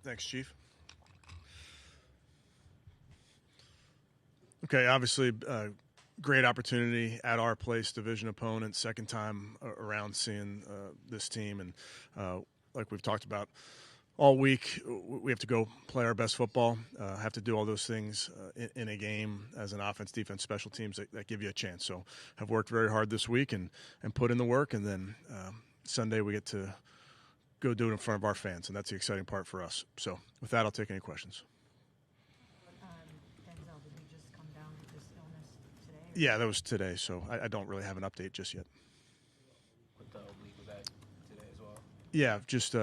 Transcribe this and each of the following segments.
Thanks, Chief. Okay, obviously, great opportunity at our place, division opponent, second time around seeing this team. And like we've talked about all week, we have to go play our best football, have to do all those things in a game as an offense, defense, special teams that give you a chance. So have worked very hard this week and put in the work. And then Sunday we get to go do it in front of our fans, and that's the exciting part for us. So with that, I'll take any questions. Denzel, did he just come down with this illness today? Yeah, that was today, so I don't really have an update just yet. What week was that today as well? Yeah, just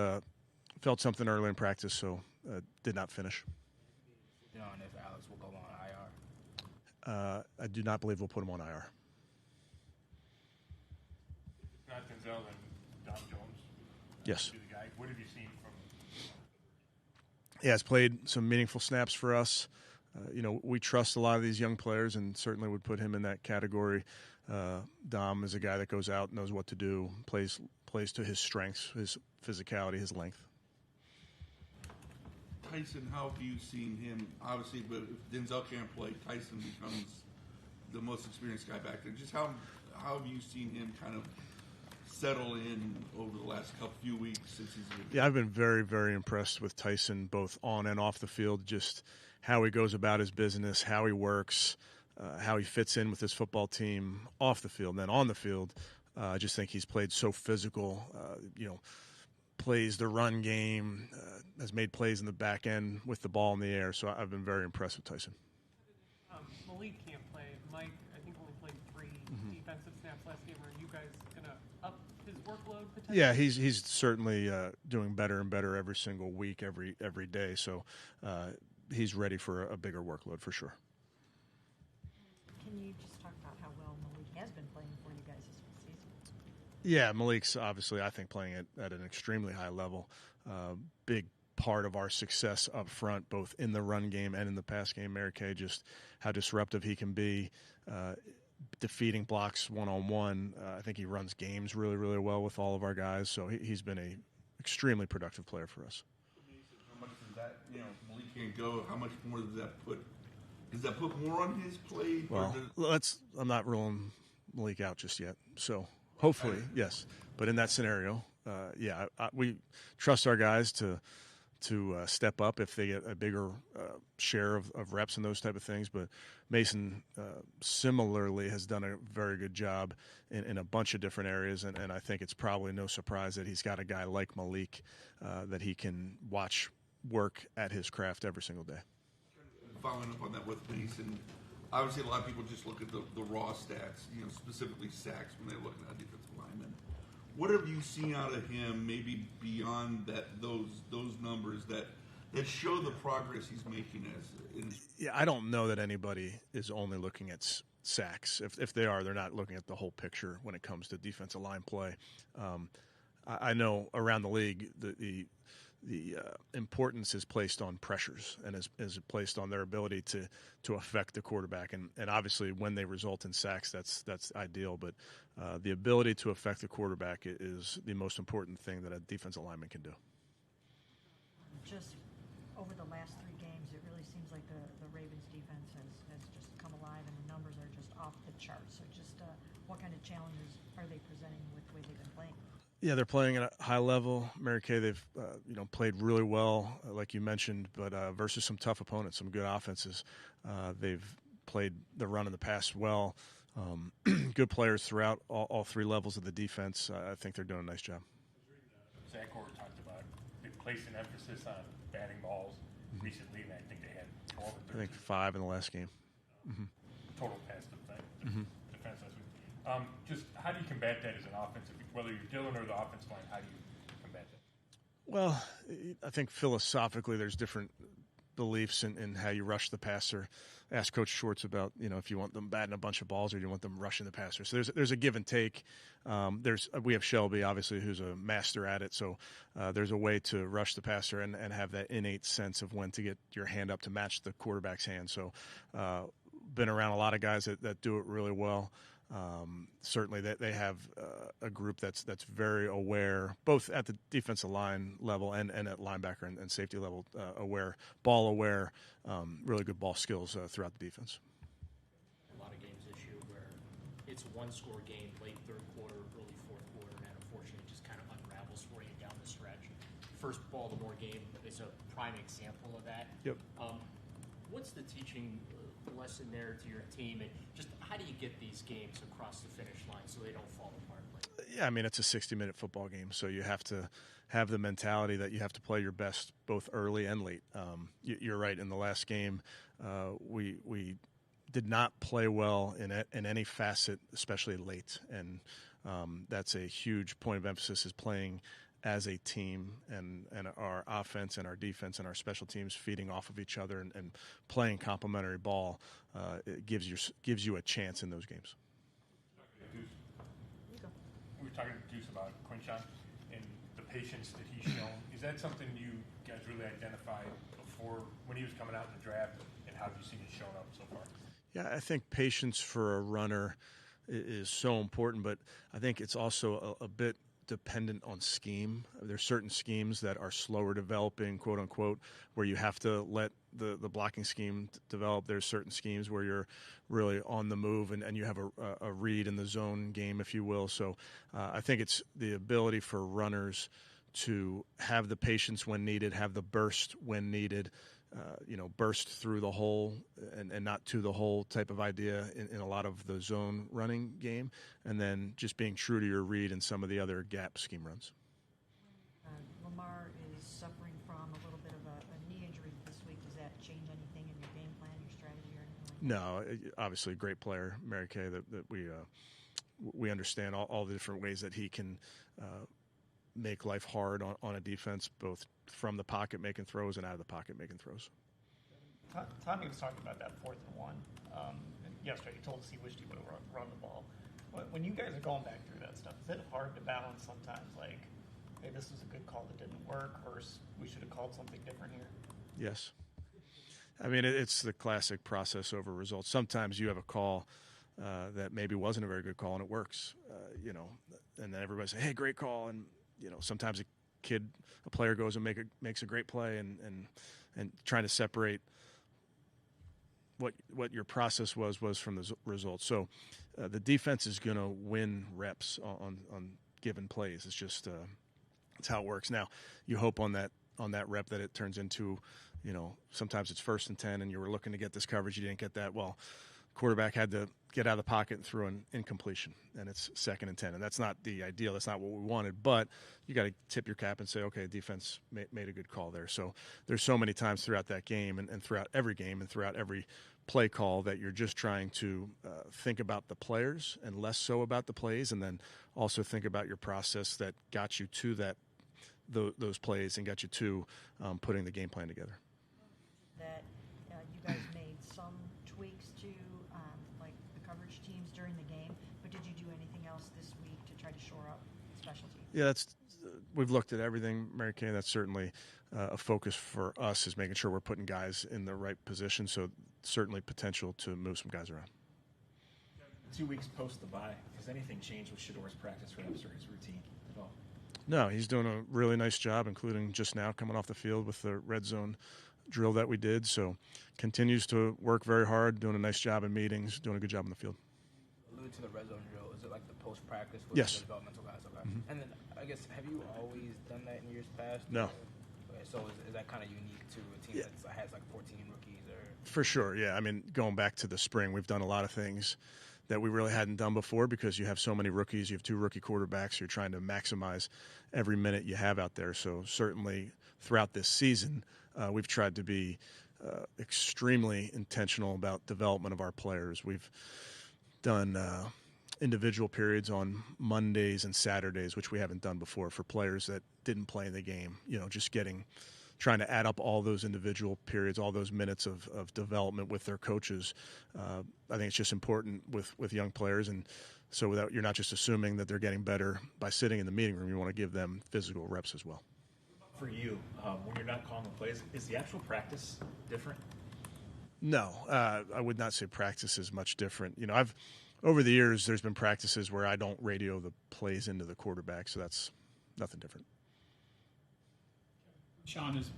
felt something early in practice, so did not finish. You know, and if Alex will go on IR? I do not believe we'll put him on IR. Not Denzel and Dom Jones. Yes. Be the guy. What have you seen from? Yeah, he's played some meaningful snaps for us. We trust a lot of these young players, and certainly would put him in that category. Dom is a guy that goes out, knows what to do, plays to his strengths, his physicality, his length. Tyson, how have you seen him? Obviously, but if Denzel can't play, Tyson becomes the most experienced guy back there. Just how have you seen him kind of settle in over the last few weeks since he's been? Yeah, I've been very, very impressed with Tyson, both on and off the field, just how he goes about his business, how he works, how he fits in with his football team off the field. And then on the field, I just think he's played so physical, plays the run game, has made plays in the back end with the ball in the air. So I've been very impressed with Tyson. Malik can't play. Mike, I think, only played 3 defensive snaps last game. Are you guys going to up his workload potentially? Yeah, he's certainly doing better and better every single week, every day. So he's ready for a bigger workload for sure. Can you just talk about how well Malik has been playing for you guys this season? Yeah, Malik's obviously, I think, playing at an extremely high level. Big part of our success up front, both in the run game and in the pass game. Mary Kay, just how disruptive he can be, defeating blocks one-on-one. I think he runs games really, really well with all of our guys. So he's been a extremely productive player for us. How much does that, Malik can't go, how much more does that put? Does that put more on his plate? Well, I'm not ruling Malik out just yet. So hopefully, yes. But in that scenario, we trust our guys to step up if they get a bigger share of reps and those type of things. But Mason similarly has done a very good job in a bunch of different areas, and I think it's probably no surprise that he's got a guy like Malik that he can watch work at his craft every single day. Following up on that with Mason, obviously a lot of people just look at the raw stats, specifically sacks when they're looking at a defensive lineman. What have you seen out of him, maybe beyond those numbers that show the progress he's making Yeah, I don't know that anybody is only looking at sacks. If they are, they're not looking at the whole picture when it comes to defensive line play. I know around the league the importance is placed on pressures and is placed on their ability to affect the quarterback. And obviously when they result in sacks, that's ideal. But the ability to affect the quarterback is the most important thing that a defensive lineman can do. Just over the last 3 games, it really seems like the Ravens defense has just come alive, and the numbers are just off the charts. So just what kind of challenges are they presenting with the way they've been playing? Yeah, they're playing at a high level. Mary Kay, they've played really well, like you mentioned, but versus some tough opponents, some good offenses. They've played the run and the pass well. Good players throughout all 3 levels of the defense. I think they're doing a nice job. Zach Orr talked about placing emphasis on batting balls recently, and I think they had 12 or 13. I think 5 in the last game. Total pass defense last week. Just how do you combat that as an offensive, whether you're Dillon or the offensive line, how do you combat that? Well, I think philosophically there's different beliefs in how you rush the passer. Ask Coach Schwartz about, if you want them batting a bunch of balls or do you want them rushing the passer. So there's a give and take. We have Shelby, obviously, who's a master at it. So there's a way to rush the passer and have that innate sense of when to get your hand up to match the quarterback's hand. So been around a lot of guys that do it really well. Certainly, they have a group that's very aware, both at the defensive line level and at linebacker and safety level, ball aware, really good ball skills throughout the defense. A lot of games this year where it's one-score game, late third quarter, early fourth quarter, and unfortunately it just kind of unravels for you down the stretch. First Baltimore game is a prime example of that. Yep. What's the teaching lesson there to your team, and just how do you get these games across the finish line so they don't fall apart later? Yeah, I mean, it's a 60-minute football game, so you have to have the mentality that you have to play your best both early and late. You're right. In the last game, we did not play well in any facet, especially late, and that's a huge point of emphasis, is playing as a team, and our offense and our defense and our special teams feeding off of each other and playing complementary ball. It gives you a chance in those games. We were talking to Deuce about Quinshon and the patience that he's shown. Is that something you guys really identified before when he was coming out in the draft, and how have you seen it shown up so far? Yeah, I think patience for a runner is so important, but I think it's also a bit dependent on scheme. There's certain schemes that are slower developing, quote unquote, where you have to let the blocking scheme develop. There's certain schemes where you're really on the move and you have a read in the zone game, if you will. So I think it's the ability for runners to have the patience when needed, have the burst when needed, burst through the hole and not to the hole type of idea in a lot of the zone running game, and then just being true to your read in some of the other gap scheme runs. Lamar is suffering from a little bit of a knee injury this week. Does that change anything in your game plan, your strategy, or anything like that? No, obviously a great player, Mary Kay, that we understand all the different ways that he can make life hard on a defense, both from the pocket making throws and out of the pocket making throws. Tommy was talking about that 4th and 1 yesterday. He told us he wished he would have run the ball. When you guys are going back through that stuff, is it hard to balance sometimes, like, hey, this was a good call that didn't work, versus we should have called something different here? Yes. I mean, it's the classic process over results. Sometimes you have a call that maybe wasn't a very good call and it works, and then everybody say, hey, great call, and sometimes a player goes and makes a great play, and trying to separate what your process was from the results. So the defense is going to win reps on given plays. It's just it's how it works. Now you hope on that rep that it turns into, sometimes it's 1st and 10 and you were looking to get this coverage, you didn't get that. Well, quarterback had to get out of the pocket and throw an incompletion, and it's 2nd and 10, and that's not the ideal. That's not what we wanted, but you got to tip your cap and say, okay, defense made a good call there. So there's so many times throughout that game and throughout every game and throughout every play call that you're just trying to think about the players and less so about the plays, and then also think about your process that got you to those plays and got you to putting the game plan together. That you guys made some tweaks to like the coverage teams during the game, but did you do anything else this week to try to shore up special teams? Yeah, we've looked at everything, Mary Kay. That's certainly a focus for us, is making sure we're putting guys in the right position. So certainly potential to move some guys around. 2 weeks post the bye, has anything changed with Shador's practice reps or his routine at all? No, he's doing a really nice job, including just now coming off the field with the red zone drill that we did. So continues to work very hard, doing a nice job in meetings, doing a good job in the field. Alluded to the red zone drill. Is it like the post-practice with Yes. the developmental guys? Okay. Mm-hmm. And then I guess, have you always done that in years past? No. Okay, so is that kind of unique to a team that has like 14 rookies? Or For sure, yeah. I mean, going back to the spring, we've done a lot of things that we really hadn't done before because you have so many rookies. You have 2 rookie quarterbacks. You're trying to maximize every minute you have out there. So certainly throughout this season, we've tried to be extremely intentional about development of our players. We've done individual periods on Mondays and Saturdays, which we haven't done before, for players that didn't play in the game. Just trying to add up all those individual periods, all those minutes of development with their coaches. I think it's just important with young players, and so you're not just assuming that they're getting better by sitting in the meeting room. You want to give them physical reps as well. For you, when you're not calling the plays, is the actual practice different? No, I would not say practice is much different. over the years, there's been practices where I don't radio the plays into the quarterback, so that's nothing different. Sean is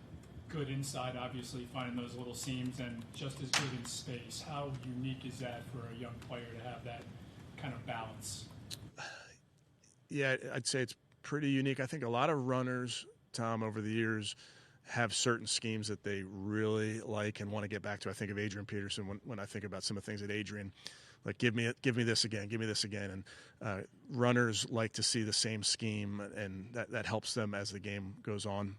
good inside, obviously, finding those little seams, and just as good in space. How unique is that for a young player to have that kind of balance? Yeah, I'd say it's pretty unique. I think a lot of runners, Tom, over the years have certain schemes that they really like and want to get back to. I think of Adrian Peterson when I think about some of the things that Adrian, like give me this again, and runners like to see the same scheme, and that helps them as the game goes on.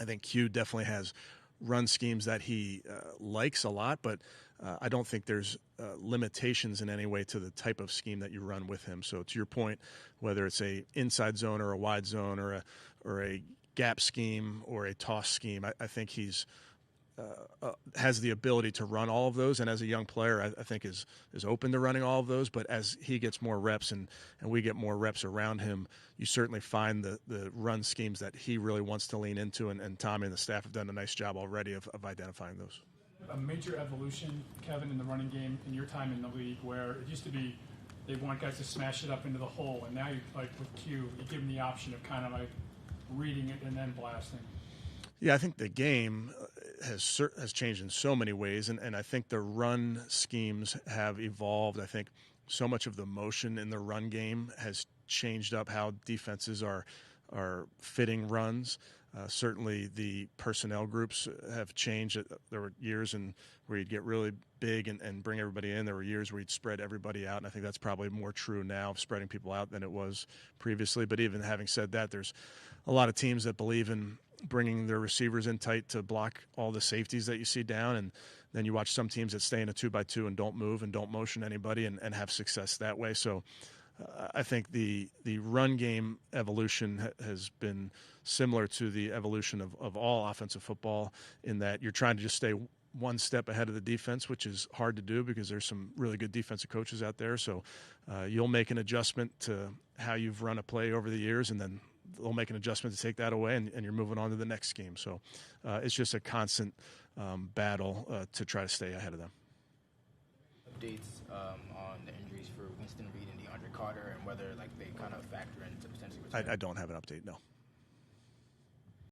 I think Q definitely has run schemes that he likes a lot, but I don't think there's limitations in any way to the type of scheme that you run with him. So to your point, whether it's a inside zone or a wide zone or a gap scheme or a toss scheme, I think he's has the ability to run all of those, and as a young player, I think is open to running all of those. But as he gets more reps and we get more reps around him, you certainly find the run schemes that he really wants to lean into, and Tommy and the staff have done a nice job already of identifying those. A major evolution, Kevin, in the running game in your time in the league, where it used to be they want guys to smash it up into the hole, and now you, like with Q, you give them the option of kind of like reading it and then blasting. Yeah, I think the game has changed in so many ways, and I think the run schemes have evolved. I think so much of the motion in the run game has changed up how defenses are fitting runs. Certainly the personnel groups have changed. There were years where you'd get really big and bring everybody in. There were years where you'd spread everybody out, and I think that's probably more true now of spreading people out than it was previously. But even having said that, there's a lot of teams that believe in bringing their receivers in tight to block all the safeties that you see down, and then you watch some teams that stay in a 2-by-2 and don't move and don't motion anybody and have success that way. So I think the run game evolution has been similar to the evolution of all offensive football, in that you're trying to just stay one step ahead of the defense, which is hard to do because there's some really good defensive coaches out there. So you'll make an adjustment to how you've run a play over the years, and then they'll make an adjustment to take that away, and you're moving on to the next scheme. So it's just a constant battle to try to stay ahead of them. Updates on the injuries for Winston Reed and DeAndre Carter, and whether like they kind of factor into potentially returning? I don't have an update, no.